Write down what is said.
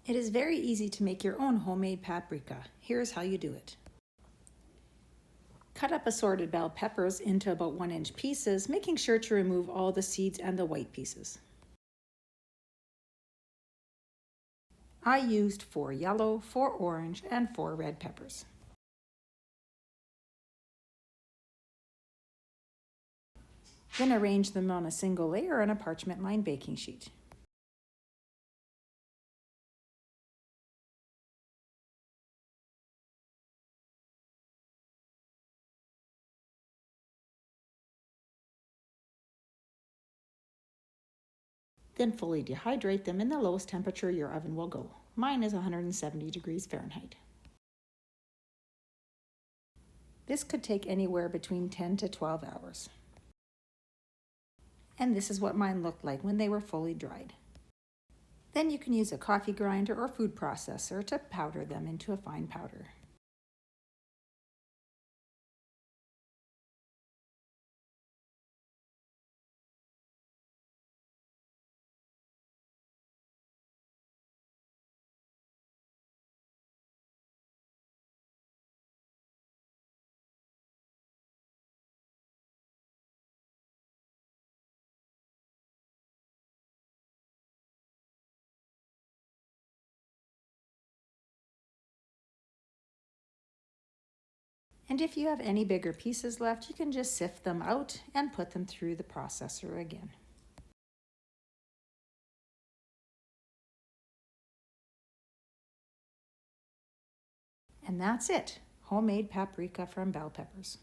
It is very easy to make your own homemade paprika. Here's how you do it. Cut up assorted bell peppers into about 1-inch pieces, making sure to remove all the seeds and the white pieces. I used 4 yellow, 4 orange, and 4 red peppers. Then arrange them on a single layer on a parchment-lined baking sheet. Then fully dehydrate them in the lowest temperature your oven will go. Mine is 170 degrees Fahrenheit. This could take anywhere between 10 to 12 hours. And this is what mine looked like when they were fully dried. Then you can use a coffee grinder or food processor to powder them into a fine powder. And if you have any bigger pieces left, you can just sift them out and put them through the processor again. And that's it, homemade paprika from bell peppers.